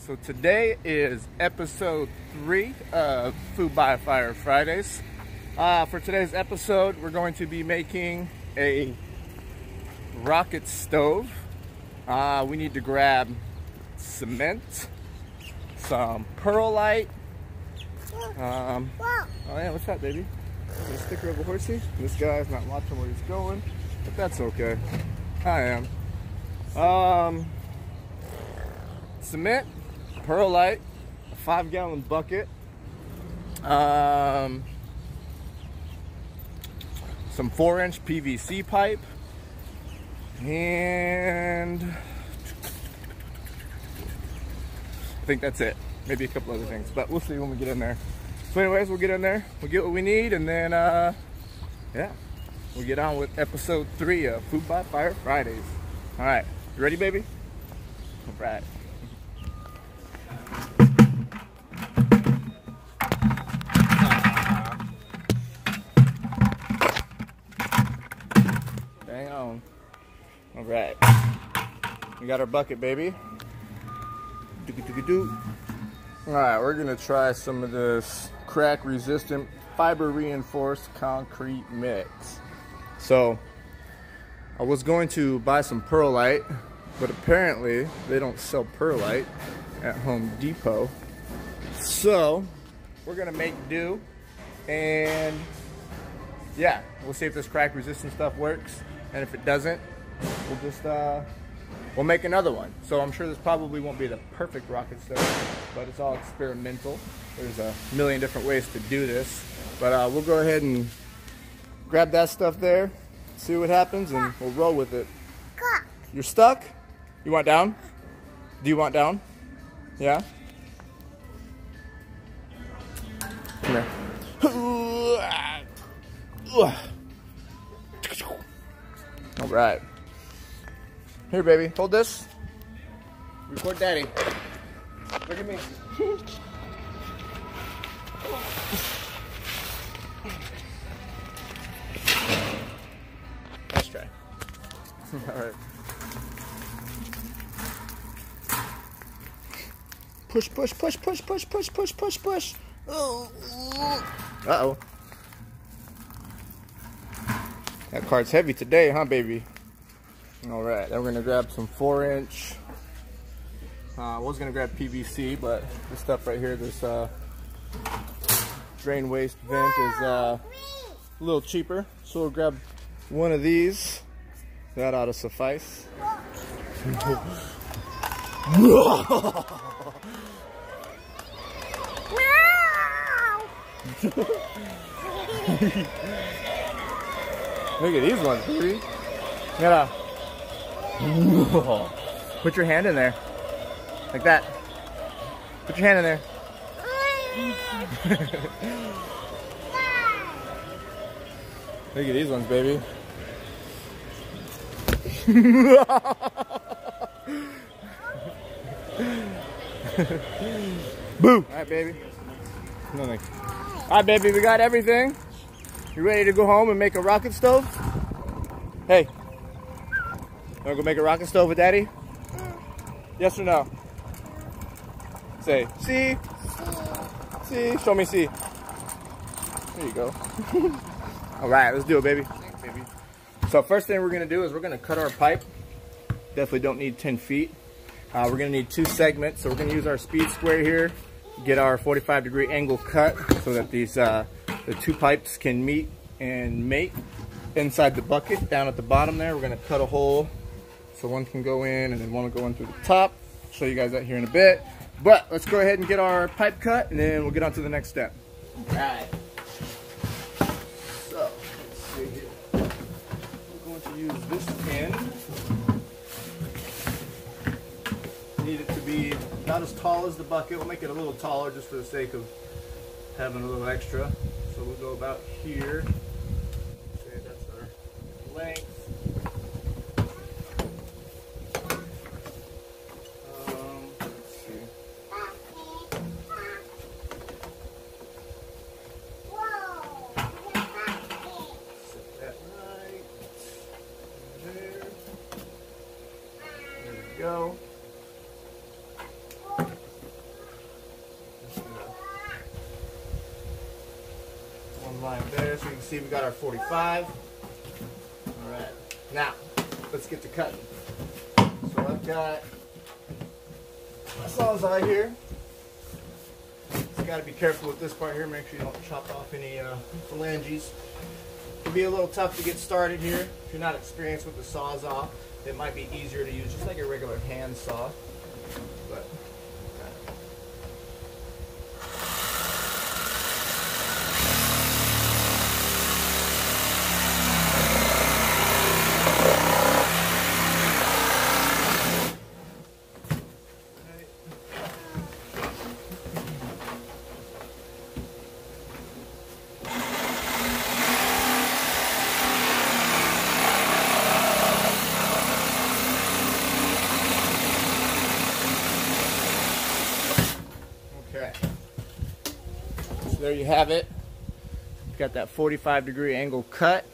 So today is episode 3 of Food by Fire Fridays. For today's episode, we're going to be making a rocket stove. We need to grab cement, some perlite. Oh yeah, what's that, baby? A sticker of a horsey? This guy's not watching where he's going, but that's okay. I am. Cement, perlite, a 5-gallon bucket, some 4-inch PVC pipe, and I think that's it. Maybe a couple other things, but we'll see when we get in there. So anyways, we'll get in there, we'll get what we need, and then yeah, we'll get on with episode 3 of Food by Fire Fridays. All right, you ready, baby? All right. Hang on. All right, we got our bucket, baby. All right, we're gonna try some of this crack resistant fiber reinforced concrete mix. So I was going to buy some perlite, but apparently they don't sell perlite at Home Depot. So we're gonna make do, and yeah, we'll see if this crack resistant stuff works, and if it doesn't, we'll just we'll make another one. So I'm sure this probably won't be the perfect rocket stove, but it's all experimental. There's a million different ways to do this, but we'll go ahead and grab that stuff there, see what happens, and we'll roll with it. You're stuck? You want down? Do you want down? Yeah? Come here. All right. Here, baby, hold this. Record daddy. Look at me. Let's try. All right. Push, push, push, push, push, push, push, push, push. Uh-oh. That card's heavy today, huh, baby? All right, then we're gonna grab some 4-inch. I was gonna grab PVC, but this stuff right here, this drain waste vent is a little cheaper. So we'll grab one of these. That ought to suffice. Look at these ones, baby. Yeah. Put your hand in there. Like that. Put your hand in there. Look at these ones, baby. Boo! Alright, baby. Nothing. Alright, baby, we got everything. You ready to go home and make a rocket stove? Hey. Wanna go make a rocket stove with daddy? Yes or no? Say, see? See? Show me see. There you go. Alright, let's do it, baby. Thanks, baby. So first thing we're gonna do is we're gonna cut our pipe. Definitely don't need 10 feet. We're gonna need 2 segments. So we're gonna use our speed square here, get our 45-degree angle cut so that these the 2 pipes can meet and mate inside the bucket. Down at the bottom there, we're gonna cut a hole so one can go in and then one will go in through the top. I'll show you guys that here in a bit. But let's go ahead and get our pipe cut, and then we'll get on to the next step. All right. So let's see here. We're going to use this pin. Need it to be not as tall as the bucket. We'll make it a little taller just for the sake of having a little extra. So we'll go about here. Okay, that's our length. Let's see. Set that right there. There we go. see we got our 45. All right, now let's get to cutting. So I've got my sawzall here. Just got to be careful with this part here. Make sure you don't chop off any phalanges. It can be a little tough to get started here. If you're not experienced with the sawzall, it might be easier to use just like a regular hand saw. But there you have it. Got that 45-degree angle cut,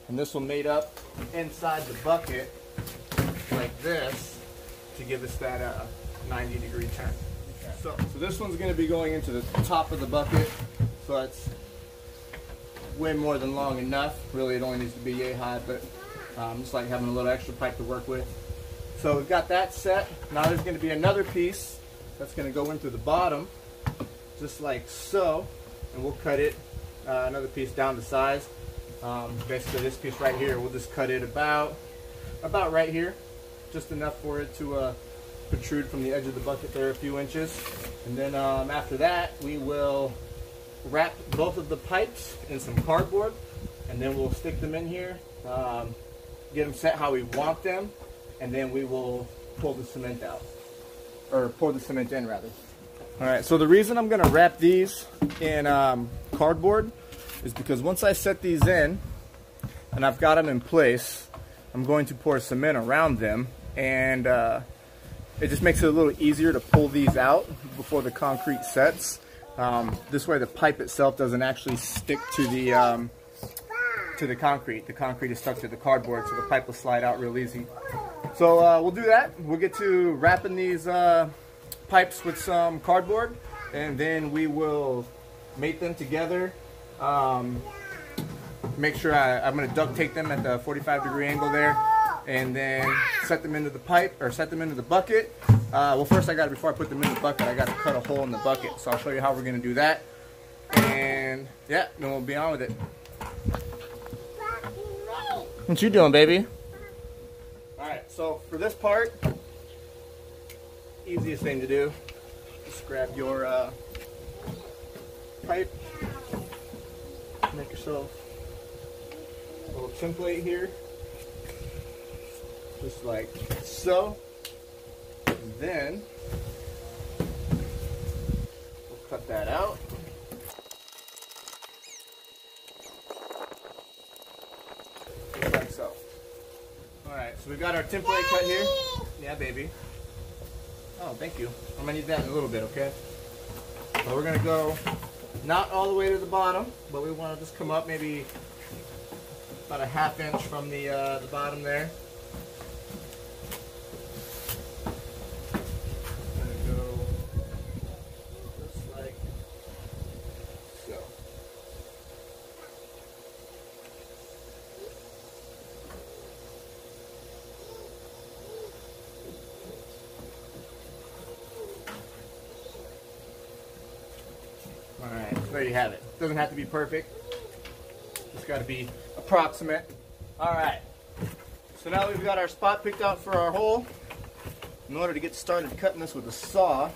and this one made up inside the bucket like this to give us that 90-degree turn. So this one's going to be going into the top of the bucket, so that's way more than long enough. Really, it only needs to be yay high, but just like having a little extra pipe to work with. So we've got that set. Now there's going to be another piece that's going to go into the bottom, just like so, and we'll cut it another piece down to size. Basically this piece right here, we'll just cut it about right here, just enough for it to protrude from the edge of the bucket there a few inches. And then after that, we will wrap both of the pipes in some cardboard, and then we'll stick them in here, get them set how we want them, and then we will pull the cement out, or pour the cement in rather. Alright, so the reason I'm going to wrap these in cardboard is because once I set these in and I've got them in place, I'm going to pour cement around them, and it just makes it a little easier to pull these out before the concrete sets. This way the pipe itself doesn't actually stick to the concrete. The concrete is stuck to the cardboard, so the pipe will slide out real easy. So we'll do that. We'll get to wrapping these pipes with some cardboard, and then we will mate them together. Make sure I'm going to duct tape them at the 45-degree angle there, and then set them into the pipe, or set them into the bucket. Well, first before I put them in the bucket, I got to cut a hole in the bucket. So I'll show you how we're going to do that, and yeah, then we'll be on with it. What you doing, baby? All right, so for this part, easiest thing to do, just grab your pipe, make yourself a little template here, just like so, and then we'll cut that out. Just like so. Alright, so we've got our template cut here. Yeah, baby. Oh, thank you. I'm going to need that in a little bit, okay? So we're going to go not all the way to the bottom, but we want to just come up maybe about a ½ inch from the bottom there. Going to go just like so. Alright, so there you have it. Doesn't have to be perfect. Just got to be approximate. Alright, so now we've got our spot picked out for our hole. In order to get started cutting this with a saw,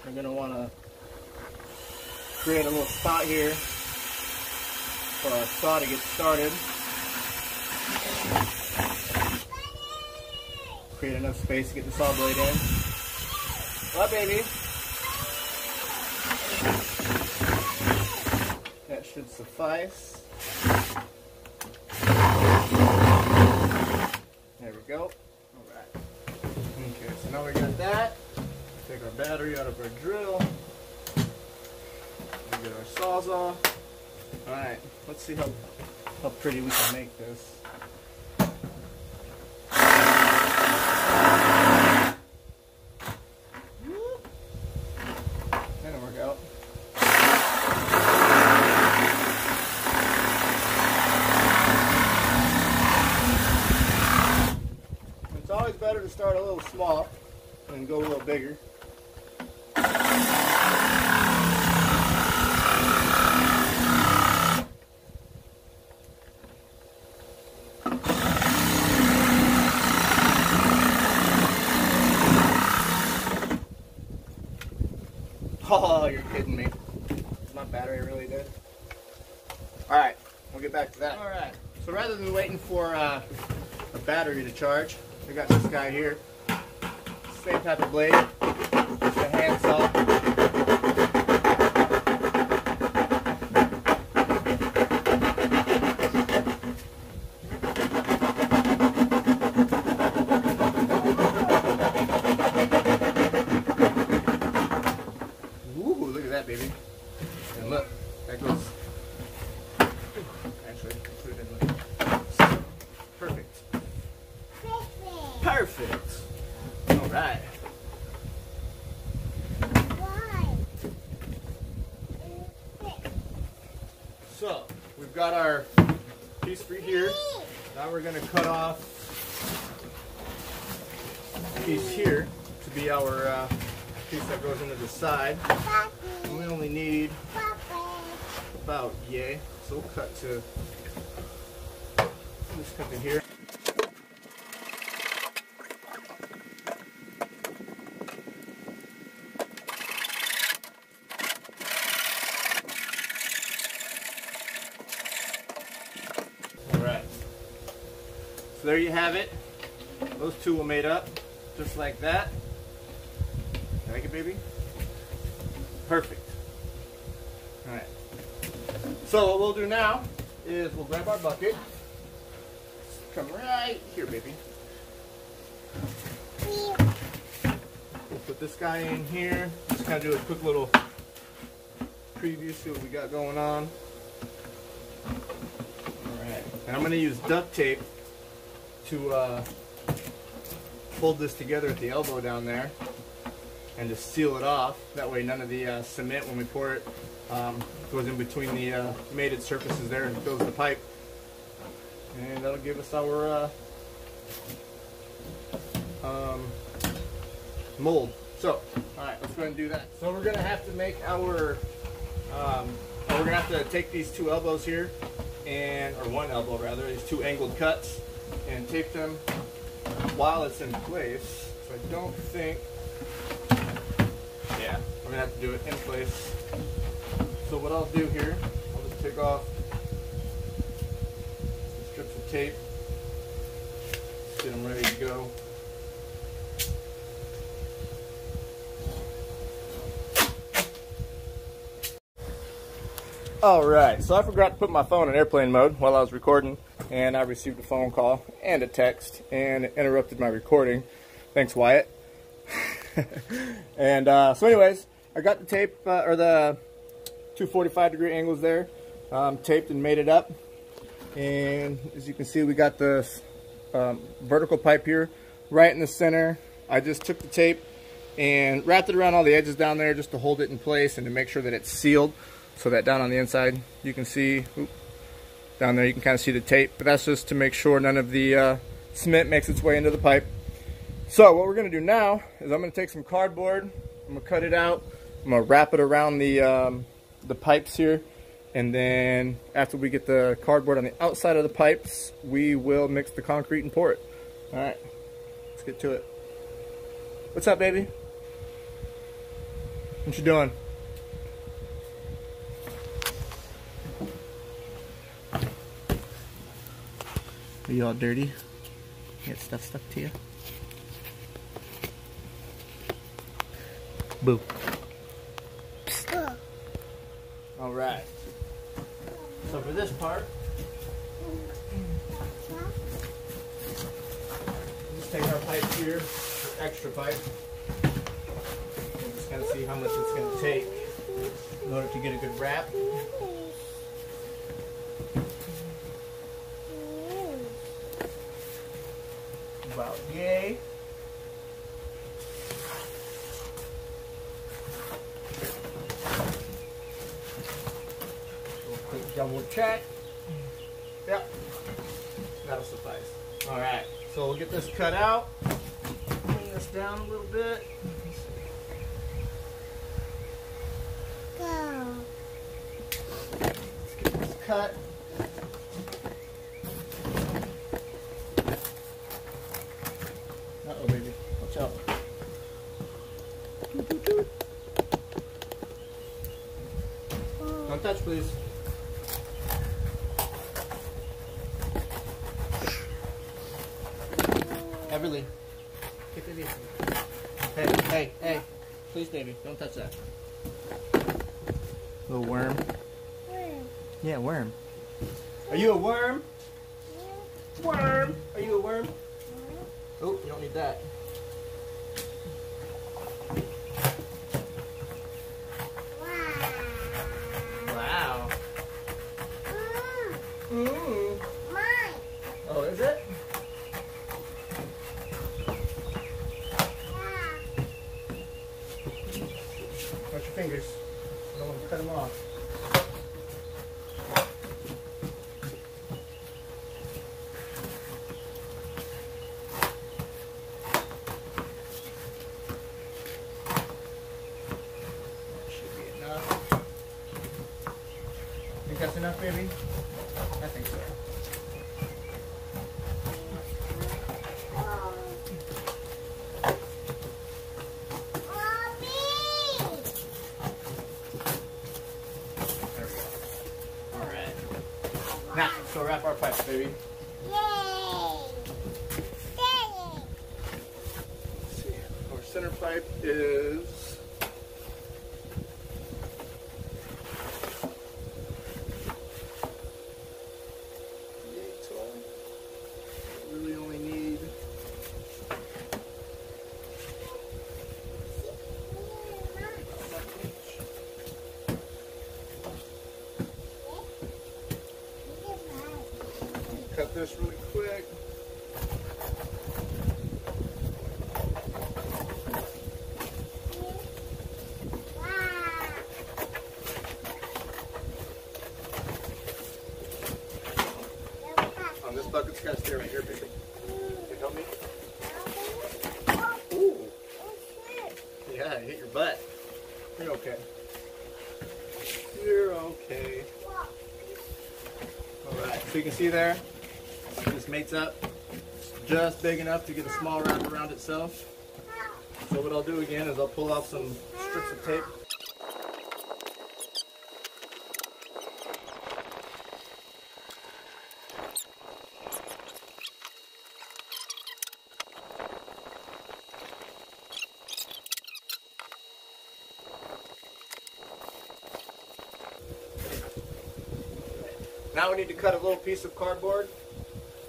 we're going to want to create a little spot here for our saw to get started. Create enough space to get the saw blade in. What, baby? That should suffice. There we go. Alright. Okay, so now we got that. Take our battery out of our drill. We get our sawzall. Alright, let's see how pretty we can make this. That'll work out. better to start a little small and go a little bigger. Oh, you're kidding me. Is my battery really dead? Alright, we'll get back to that. Alright, so rather than waiting for a battery to charge, I got this guy here. Same type of blade, just a hand saw. Ooh, look at that, baby. And look, that goes. Actually, put it in the. Perfect. Perfect. All right. So we've got our piece for here. Now we're going to cut off a piece here to be our piece that goes into the side. And we only need about yay. So we'll cut to this cut to here. Alright. So there you have it. Those two were made up just like that. Like it, baby? Perfect. Alright. So what we'll do now is we'll grab our bucket. Come right here, baby. We'll put this guy in here. Just kind of do a quick little preview, see what we got going on. Alright. And I'm going to use duct tape to hold this together at the elbow down there and just seal it off. That way none of the cement, when we pour it, goes in between the mated surfaces there and fills the pipe. And that'll give us our mold. So, alright, let's go ahead and do that. So we're going to have to make our, we're going to have to take these two elbows here, or one elbow rather, these two angled cuts, and tape them while it's in place. So I don't think, yeah, we're going to have to do it in place. So what I'll do here, I'll just take off some strips of tape, get them ready to go. Alright, so I forgot to put my phone in airplane mode while I was recording, and I received a phone call and a text, and it interrupted my recording. Thanks, Wyatt. And so anyways, I got the tape, or the 245-degree angles there, taped and made it up. And as you can see, we got this vertical pipe here right in the center. I just took the tape and wrapped it around all the edges down there just to hold it in place and to make sure that it's sealed, so that down on the inside you can see, down there you can kind of see the tape, but that's just to make sure none of the cement makes its way into the pipe. So what we're going to do now is I'm going to take some cardboard, I'm going to cut it out, I'm going to wrap it around the pipes here, and then after we get the cardboard on the outside of the pipes, we will mix the concrete and pour it. Alright, let's get to it. What's up, baby? What you doing? Are you all dirty? You got stuff stuck to you? Boo. Alright. So for this part, just take our pipe here, extra pipe. We'll just kind of see how much it's going to take in order to get a good wrap. About yay. Quick double check. Yep, that'll suffice. Alright, so we'll get this cut out down a little bit. Go. Let's get this cut. Uh-oh, baby. Watch out. Don't touch, please. Everleigh. Get baby. Hey, hey, hey. Please, baby. Don't touch that. Little worm. Worm. Yeah, worm. Are you a worm? Worm. Are you a worm? Oh, you don't need that. Wow. Mmm. Mine. Oh, is it? Watch your fingers. I don't want to cut them off. Should be enough. Think that's enough, baby? I think so. Now, let's go wrap our pipes, baby. Yay! Let's see. Our center pipe is 8 tall. Really only need cut this really quick. On this bucket's got to stay right here, baby. Can you help me? Ooh. Yeah, you hit your butt. You're okay. You're okay. Alright, so you can see there, this mates up just big enough to get a small wrap around itself. So what I'll do again is I'll pull off some strips of tape. Now we need to cut a little piece of cardboard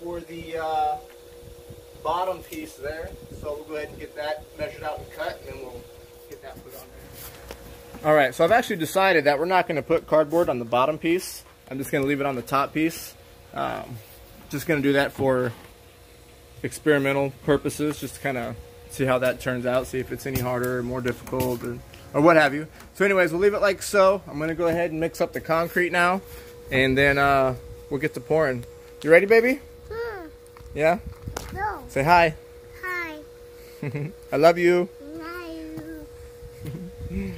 for the bottom piece there. So we'll go ahead and get that measured out and cut, and then we'll get that put on there. Alright, so I've actually decided that we're not going to put cardboard on the bottom piece. I'm just going to leave it on the top piece. Just going to do that for experimental purposes, just to kind of see how that turns out, see if it's any harder or more difficult or what have you. So anyways, we'll leave it like so. I'm going to go ahead and mix up the concrete now. And then we'll get to pouring. You ready, baby? Yeah? No. Say hi. Hi. I love you. Love you.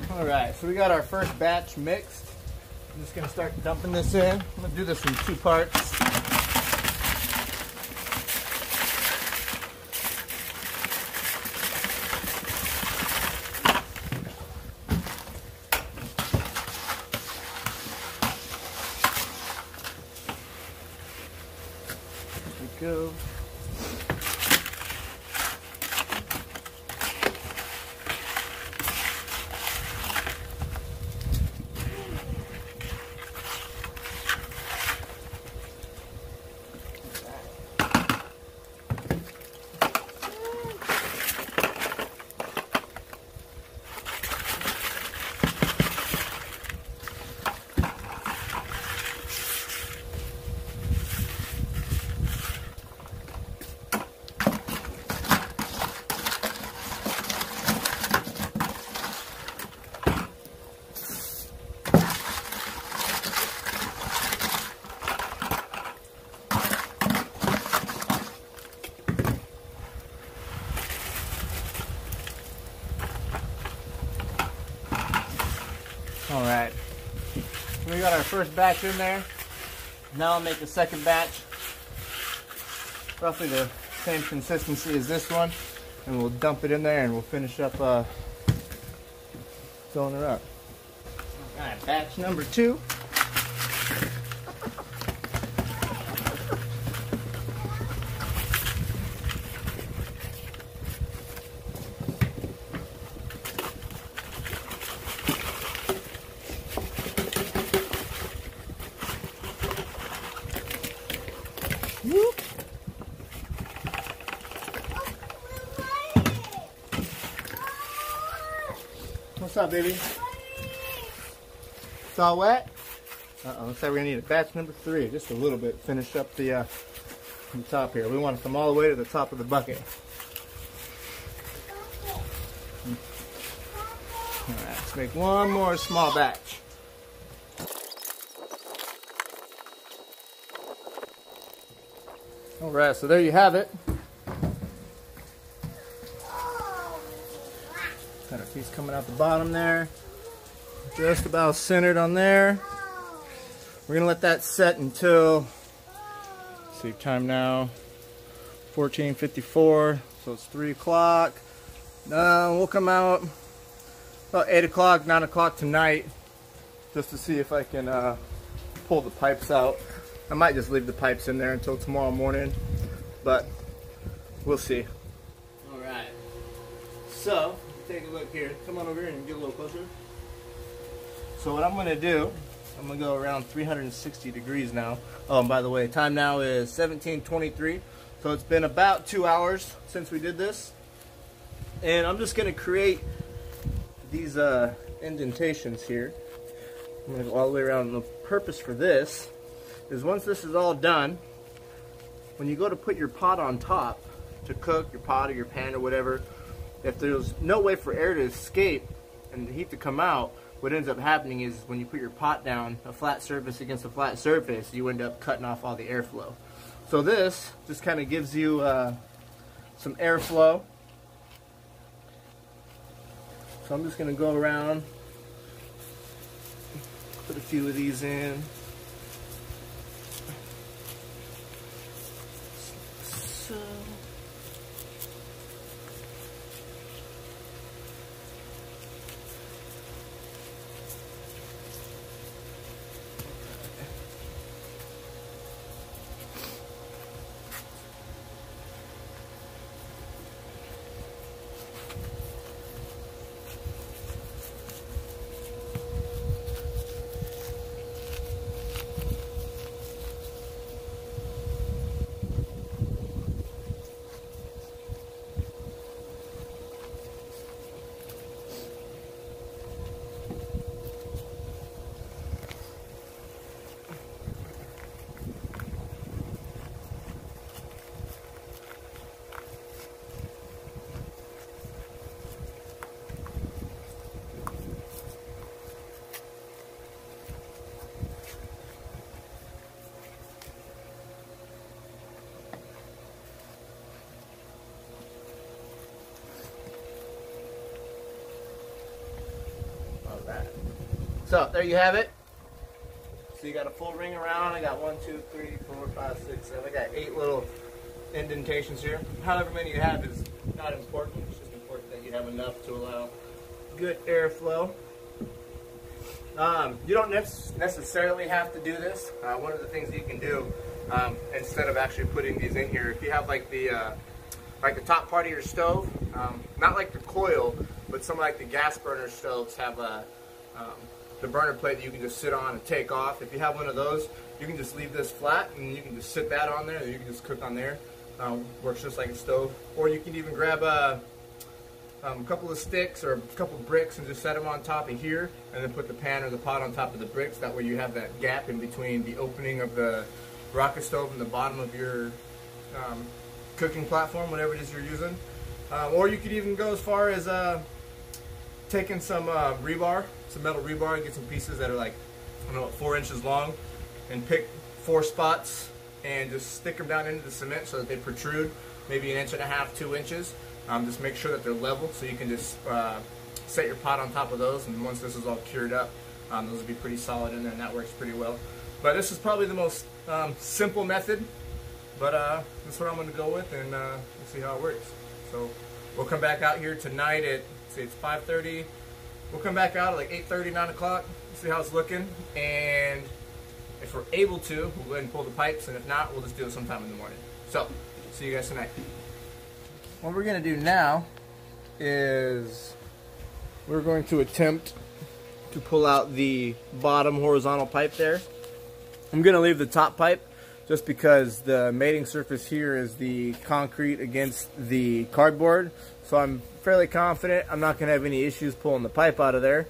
Alright, so we got our first batch mixed. I'm just going to start dumping this in. I'm going to do this in 2 parts. There we go. first batch in there. Now I'll make the second batch. Roughly the same consistency as this one. And we'll dump it in there and we'll finish up filling it up. Alright, batch number 2. Whoop. What's up, baby? It's all wet? Uh-oh, looks like we're gonna need a batch number 3, just a little bit, finish up the top here. We want to come all the way to the top of the bucket. Alright, let's make one more small batch. Alright, so there you have it. Got a piece coming out the bottom there. Just about centered on there. We're going to let that set until, let's see, time now, 14:54, so it's 3 o'clock. We'll come out about 8 o'clock, 9 o'clock tonight, just to see if I can pull the pipes out. I might just leave the pipes in there until tomorrow morning, but we'll see. Alright, so take a look here. Come on over here and get a little closer. So what I'm going to do, I'm going to go around 360 degrees now. Oh, and by the way, time now is 17:23. So it's been about 2 hours since we did this. And I'm just going to create these indentations here. I'm going to go all the way around. And the purpose for this is once this is all done, when you go to put your pot on top to cook your pot or your pan or whatever, if there's no way for air to escape and the heat to come out, what ends up happening is when you put your pot down, a flat surface against a flat surface, you end up cutting off all the airflow. So this just kind of gives you some airflow. So I'm just going to go around, put a few of these in. So So there you have it. So you got a full ring around. I got 1, 2, 3, 4, 5, 6, 7. I got 8 little indentations here. However many you have is not important. It's just important that you have enough to allow good airflow. You don't necessarily have to do this. One of the things you can do, instead of actually putting these in here, if you have like the top part of your stove, not like the coil, but some like the gas burner stoves have the burner plate that you can just sit on and take off. If you have one of those, you can just leave this flat and you can just sit that on there and you can just cook on there. Works just like a stove. Or you can even grab a couple of sticks or a couple of bricks and just set them on top of here and then put the pan or the pot on top of the bricks. That way you have that gap in between the opening of the rocket stove and the bottom of your cooking platform, whatever it is you're using. Or you could even go as far as taking some rebar, some metal rebar, and get some pieces that are like, I don't know, 4 inches long, and pick 4 spots and just stick them down into the cement so that they protrude maybe 1.5 inches, 2 inches. Just make sure that they're level so you can just set your pot on top of those, and once this is all cured up, Those would be pretty solid in there, and that works pretty well. But this is probably the most simple method, but that's what I'm going to go with, and we'll see how it works. So we'll come back out here tonight at, say it's 5:30. We'll come back out at like 8:30, 9 o'clock, see how it's looking, and if we're able to, we'll go ahead and pull the pipes, and if not, we'll just do it sometime in the morning. So, see you guys tonight. What we're going to do now is we're going to attempt to pull out the bottom horizontal pipe there. I'm going to leave the top pipe just because the mating surface here is the concrete against the cardboard. So I'm fairly confident I'm not going to have any issues pulling the pipe out of there.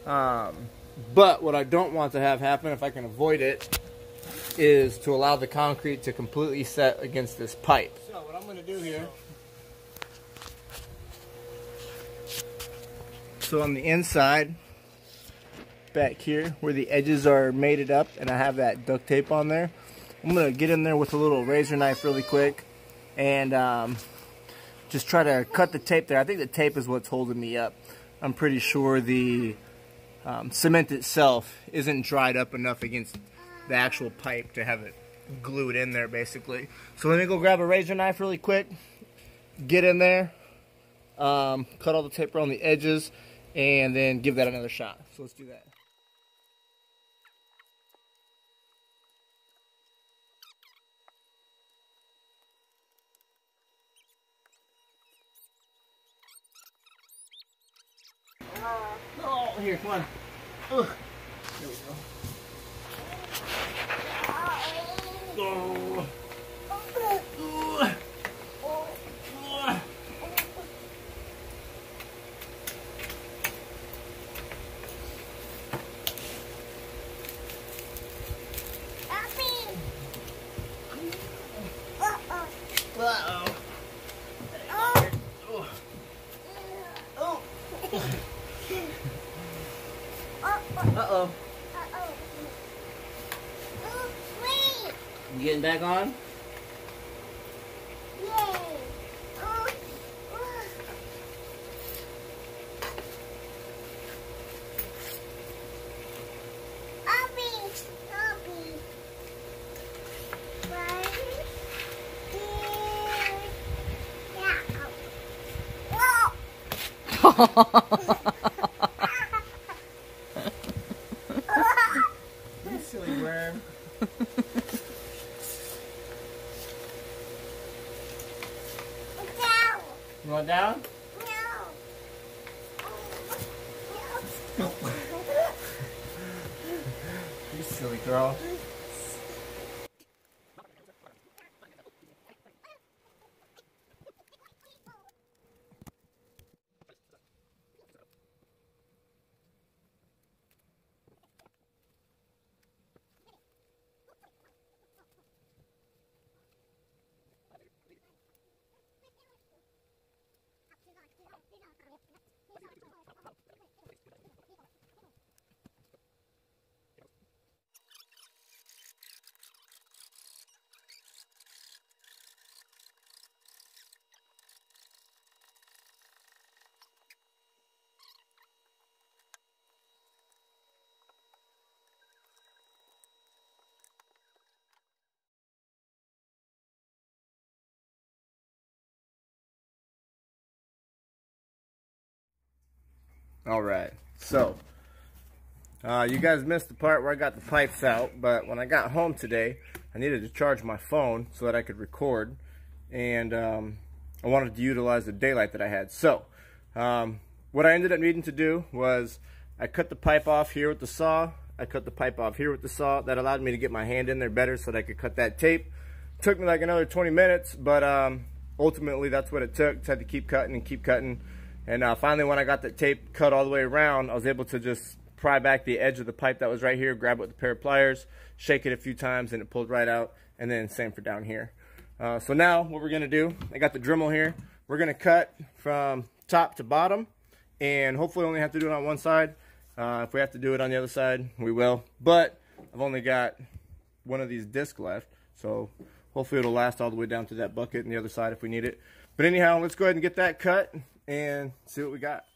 But what I don't want to have happen, if I can avoid it, is to allow the concrete to completely set against this pipe. So what I'm going to do here, so on the inside, back here where the edges are mated up and I have that duct tape on there, I'm going to get in there with a little razor knife really quick and just try to cut the tape there. I think the tape is what's holding me up. I'm pretty sure the cement itself isn't dried up enough against the actual pipe to have it glued in there basically. So let me go grab a razor knife really quick, get in there, cut all the tape around the edges, and then give that another shot. So let's do that. Oh, here, come on. Ugh. There we go. Oh. Uh-oh. Wait. You getting back on? Yay. You silly worm. Down. You want down? No. You silly girl. Alright, so you guys missed the part where I got the pipes out, but when I got home today I needed to charge my phone so that I could record, and I wanted to utilize the daylight that I had. So what I ended up needing to do was I cut the pipe off here with the saw, I cut the pipe off here with the saw. That allowed me to get my hand in there better so that I could cut that tape. Took me like another 20 minutes, but ultimately that's what it took. Just had to keep cutting and keep cutting. And finally, when I got the tape cut all the way around, I was able to just pry back the edge of the pipe that was right here, grab it with a pair of pliers, shake it a few times, and it pulled right out. And then same for down here. So now what we're going to do, I got the Dremel here. We're going to cut from top to bottom, and hopefully only have to do it on one side. If we have to do it on the other side, we will. But I've only got one of these discs left, so hopefully it'll last all the way down to that bucket and the other side if we need it. But anyhow, let's go ahead and get that cut. And see what we got.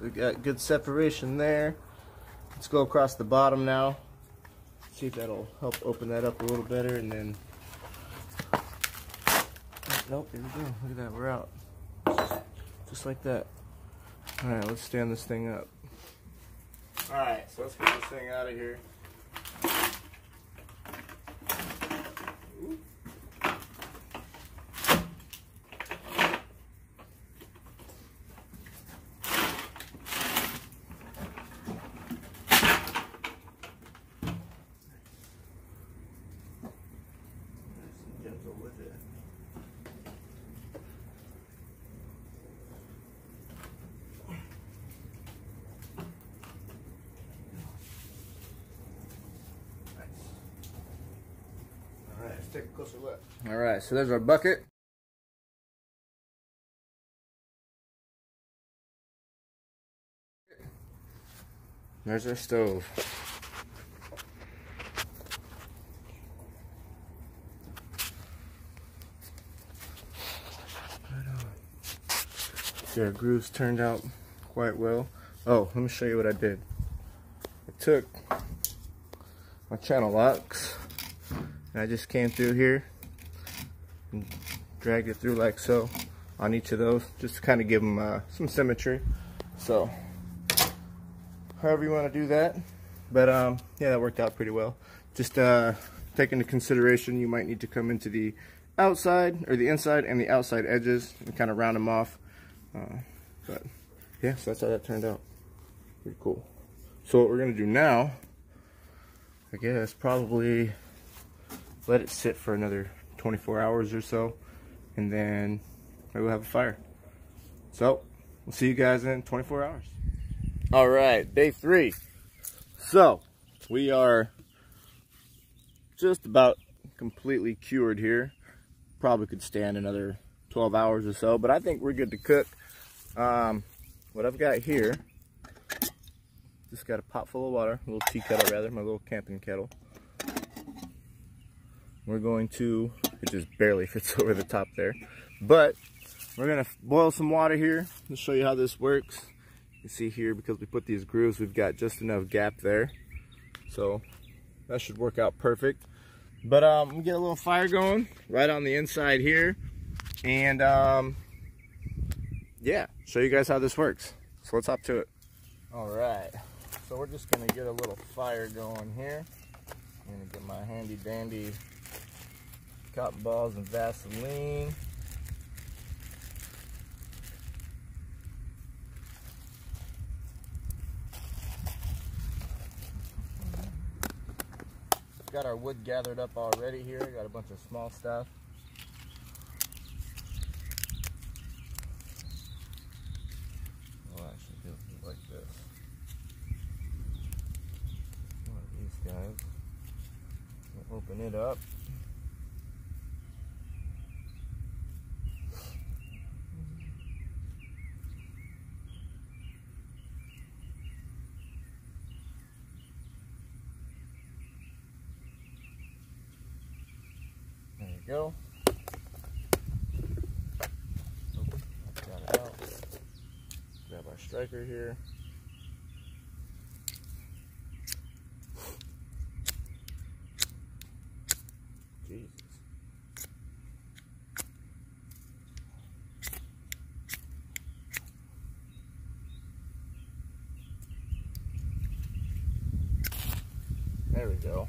we got good separation there. Let's go across the bottom now. See if that'll help open that up a little better, and then nope, here we go. Look at that, we're out. Just like that. Alright, let's stand this thing up. Alright, so let's get this thing out of here. Ooh. Gentle with it. Alright, let's take a closer look. Alright, so there's our bucket. There's our stove. See, our grooves turned out quite well. Oh, let me show you what I did. I took my channel locks and I just came through here and dragged it through like so on each of those, just to kind of give them some symmetry. So however you want to do that, but yeah, that worked out pretty well. Just take into consideration you might need to come into the outside or the inside and the outside edges and kind of round them off. But yeah, so that's how that turned out. Pretty cool. So what we're gonna do now, I guess, probably let it sit for another 24 hours or so, and then maybe we'll have a fire. So we'll see you guys in 24 hours. All right, day 3. So we are just about completely cured here. Probably could stand another 12 hours or so, but I think we're good to cook. What I've got here, just got a pot full of water, a little tea kettle rather, my little camping kettle. We're going to, it just barely fits over the top there, but we're gonna boil some water here. I'll show you how this works. You see here, because we put these grooves, we've got just enough gap there, so that should work out perfect. But we get a little fire going right on the inside here, and yeah, show you guys how this works. So let's hop to it. All right, so we're just gonna get a little fire going here. I'm gonna get my handy dandy cotton balls and Vaseline. Got our wood gathered up already here. Got a bunch of small stuff. I'll actually do it like this. One of these guys. We'll open it up. There you go. Got it out. Grab our striker here. Jesus. There we go.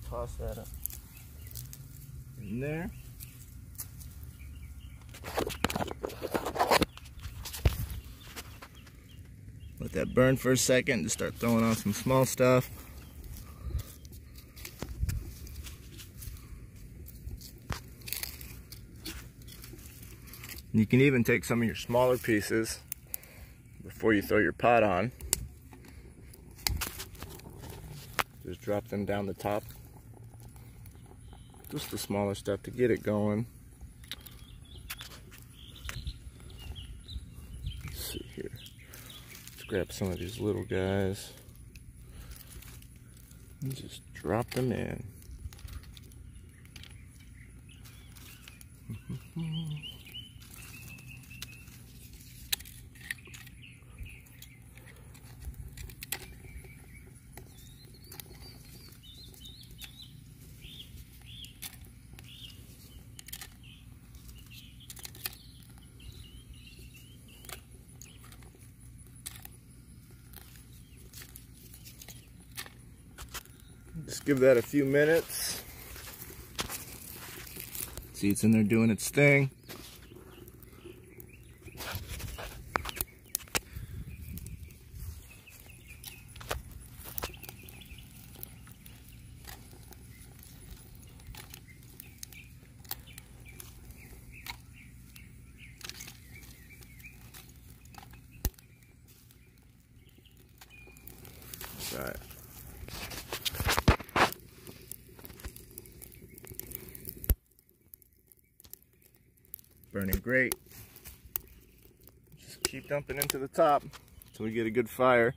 Toss that up in there. Let that burn for a second. Just start throwing on some small stuff. You can even take some of your smaller pieces before you throw your pot on. Just drop them down the top. Just the smaller stuff to get it going. Let's see here. Let's grab some of these little guys and just drop them in. Just give that a few minutes. See, it's in there doing its thing. All right. Burning great. Just keep dumping into the top until we get a good fire.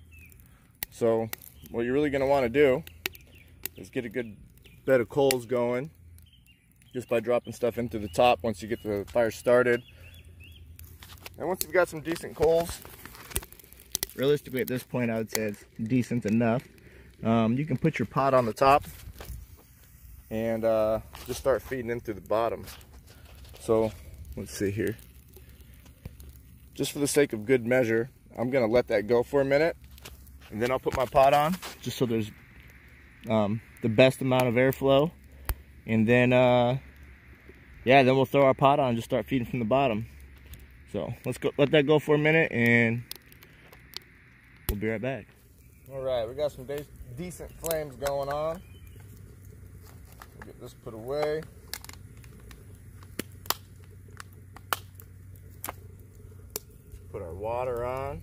So what you're really going to want to do is get a good bed of coals going just by dropping stuff into the top once you get the fire started. And once you've got some decent coals, realistically at this point I would say it's decent enough, you can put your pot on the top and just start feeding into the bottom. So let's see here. Just for the sake of good measure, I'm gonna let that go for a minute, and then I'll put my pot on, just so there's the best amount of airflow. And then, yeah, then we'll throw our pot on and just start feeding from the bottom. So let's go, let that go for a minute, and we'll be right back. All right, we got some decent flames going on. We'll get this put away. Put our water on.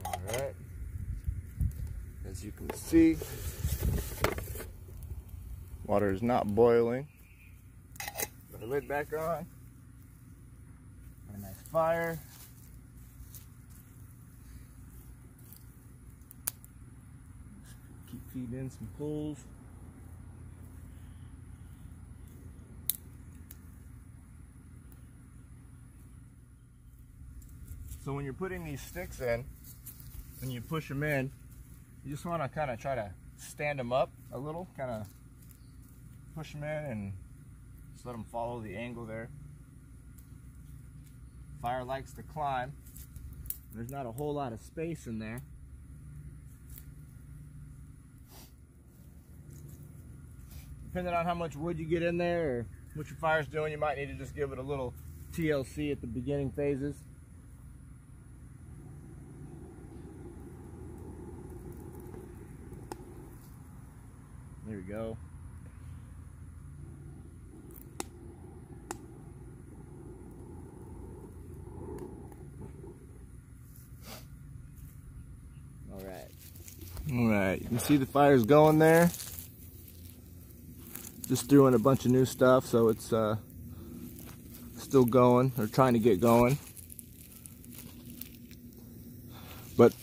All right. As you can see, water is not boiling. Put the lid back on. A nice fire. Keep feeding in some coals. So when you're putting these sticks in, and you push them in, you just want to kind of try to stand them up a little, kind of push them in and just let them follow the angle there. Fire likes to climb. There's not a whole lot of space in there. Depending on how much wood you get in there or what your fire's doing, you might need to just give it a little TLC at the beginning phases. There we go. All right, you can see the fire's going there. Just threw in a bunch of new stuff, so it's still going, or trying to get going. But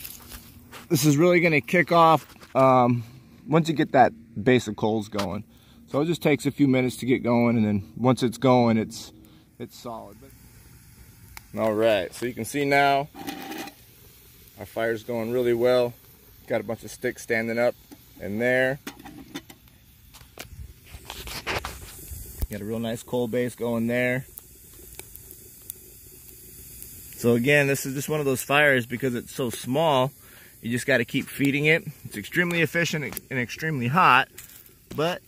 this is really going to kick off once you get that base of coals going. So it just takes a few minutes to get going, and then once it's going, it's solid. All right, so you can see now our fire's going really well. Got a bunch of sticks standing up in there. Got a real nice coal base going there. So again, this is just one of those fires, because it's so small, you just got to keep feeding it. It's extremely efficient and extremely hot, but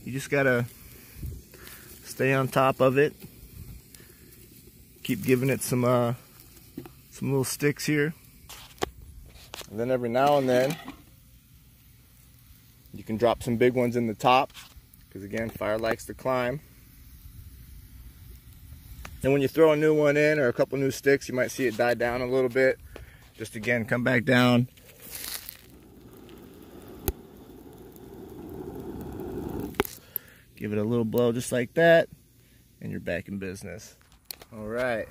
you just got to stay on top of it. Keep giving it some little sticks here. And then every now and then, you can drop some big ones in the top, because again, fire likes to climb. And when you throw a new one in, or a couple new sticks, you might see it die down a little bit. Just again, come back down. Give it a little blow just like that, and you're back in business. All right,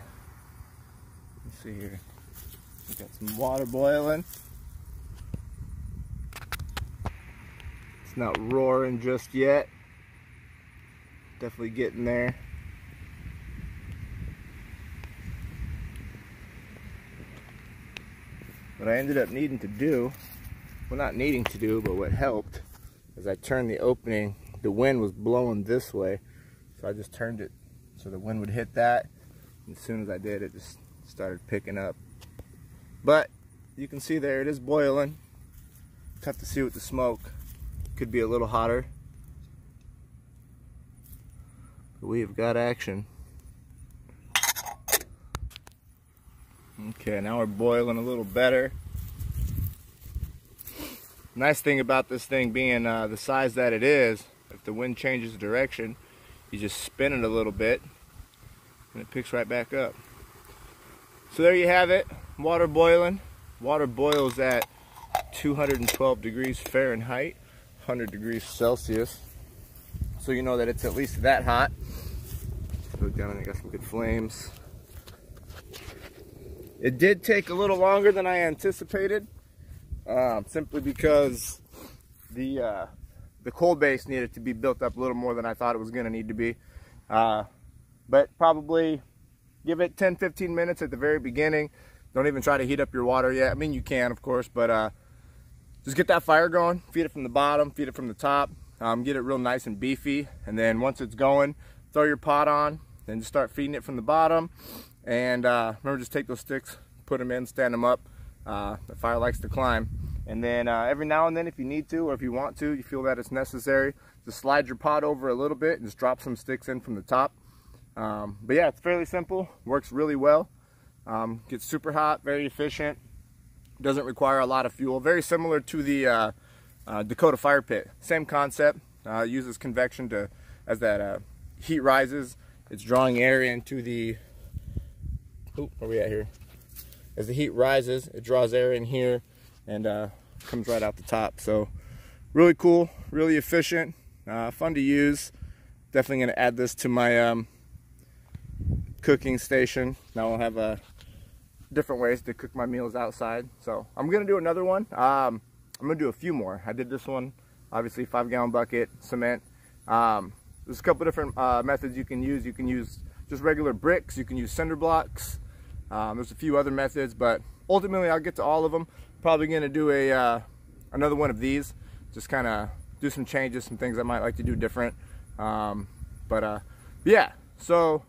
let's see here. We got some water boiling. It's not roaring just yet. Definitely getting there. What I ended up needing to do, well, not needing to do, but what helped, is I turned the opening. The wind was blowing this way, so I just turned it so the wind would hit that. And as soon as I did, it just started picking up. But you can see there, it is boiling. Tough to see with the smoke. Could be a little hotter. But we've got action. Okay, now we're boiling a little better. Nice thing about this thing being the size that it is, if the wind changes direction, you just spin it a little bit and it picks right back up. So there you have it, water boiling. Water boils at 212 degrees Fahrenheit, 100 degrees Celsius. So you know that it's at least that hot. Put it down and I got some good flames. It did take a little longer than I anticipated, simply because the coal base needed to be built up a little more than I thought it was going to need to be. But probably give it 10-15 minutes at the very beginning. Don't even try to heat up your water yet. I mean, you can, of course, but just get that fire going. Feed it from the bottom, feed it from the top. Get it real nice and beefy. And then once it's going, throw your pot on. Then just start feeding it from the bottom. And remember, just take those sticks, put them in, stand them up. The fire likes to climb. And then every now and then, if you need to, or if you want to, you feel that it's necessary, just slide your pot over a little bit and just drop some sticks in from the top. But yeah, it's fairly simple, works really well. Gets super hot, very efficient, doesn't require a lot of fuel. Very similar to the Dakota Fire Pit. Same concept, uses convection to, as that heat rises, it's drawing air into the, where are we at here? As the heat rises, it draws air in here and comes right out the top. So really cool, really efficient, fun to use. Definitely gonna add this to my cooking station. Now I'll have different ways to cook my meals outside. So I'm gonna do another one. I'm gonna do a few more. I did this one, obviously 5-gallon bucket, cement. There's a couple different methods you can use. You can use just regular bricks, you can use cinder blocks. There's a few other methods, but ultimately I'll get to all of them. Probably gonna do another one of these, just kind of do some changes, some things I might like to do different. Yeah, so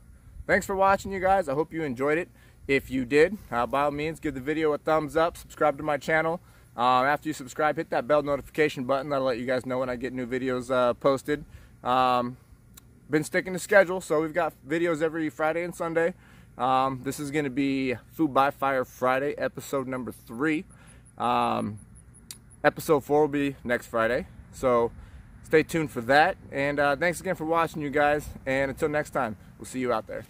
thanks for watching, you guys. I hope you enjoyed it. If you did, by all means, give the video a thumbs up, subscribe to my channel. After you subscribe, hit that bell notification button. That'll let you guys know when I get new videos posted. Been sticking to schedule, so we've got videos every Friday and Sunday. This is going to be Food by Fire Friday, episode number 3. Episode 4 will be next Friday, so stay tuned for that. And thanks again for watching, you guys. And until next time, we'll see you out there.